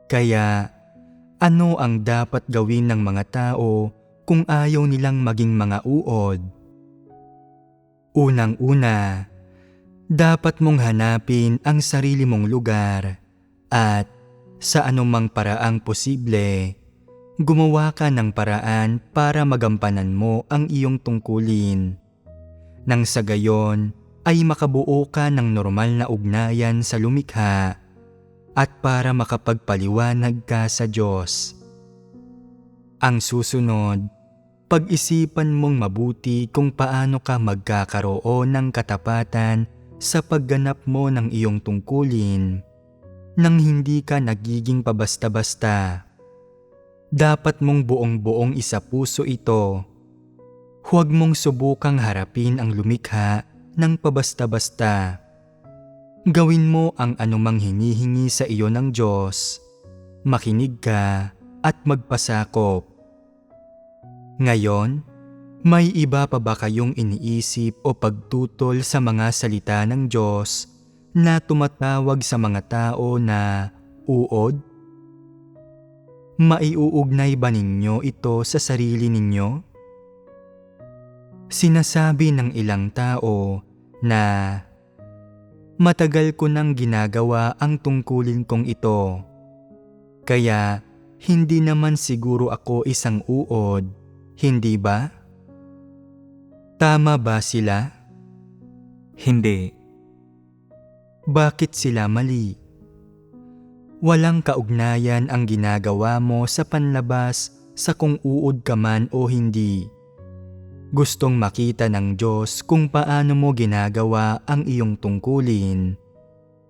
Kaya, ano ang dapat gawin ng mga tao kung ayaw nilang maging mga uod? Unang-una, dapat mong hanapin ang sarili mong lugar at sa anumang paraang posible, gumawa ka ng paraan para magampanan mo ang iyong tungkulin. Nang sa gayon ay makabuo ka ng normal na ugnayan sa lumikha at para makapagpaliwanag ka sa Diyos. Ang susunod, pag-isipan mong mabuti kung paano ka magkakaroon ng katapatan sa pagganap mo ng iyong tungkulin nang hindi ka nagiging pabasta-basta. Dapat mong buong-buong isapuso ito. Huwag mong subukang harapin ang lumikha ng pabasta-basta. Gawin mo ang anumang hinihingi sa iyo ng Diyos. Makinig ka at magpasakop. Ngayon, may iba pa ba kayong iniisip o pagtutol sa mga salita ng Diyos na tumatawag sa mga tao na uod? Maiuugnay ba ninyo ito sa sarili ninyo? Sinasabi ng ilang tao na matagal ko nang ginagawa ang tungkulin kong ito, kaya hindi naman siguro ako isang uod, hindi ba? Tama ba sila? Hindi. Bakit sila mali? Walang kaugnayan ang ginagawa mo sa panlabas sa kung uod ka man o hindi. Gustong makita ng Diyos kung paano mo ginagawa ang iyong tungkulin.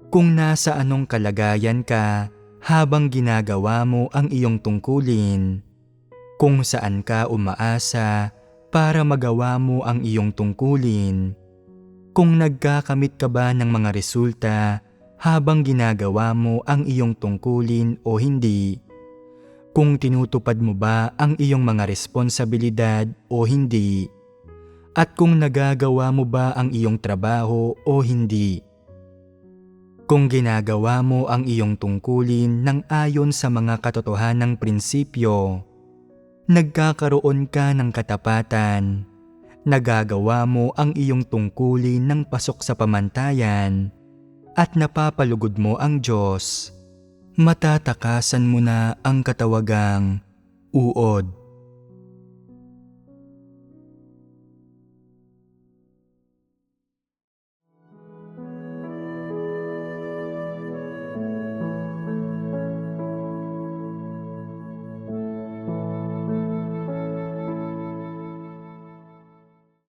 Kung nasa anong kalagayan ka habang ginagawa mo ang iyong tungkulin. Kung saan ka umaasa para magawa mo ang iyong tungkulin. Kung nagkakamit ka ba ng mga resulta habang ginagawa mo ang iyong tungkulin o hindi. Kung tinutupad mo ba ang iyong mga responsibilidad o hindi. At kung nagagawa mo ba ang iyong trabaho o hindi. Kung ginagawa mo ang iyong tungkulin ng ayon sa mga katotohanang prinsipyo. Nagkakaroon ka ng katapatan. Nagagawa mo ang iyong tungkulin ng pasok sa pamantayan at napapalugod mo ang Diyos, matatakasan mo na ang katawagang uod.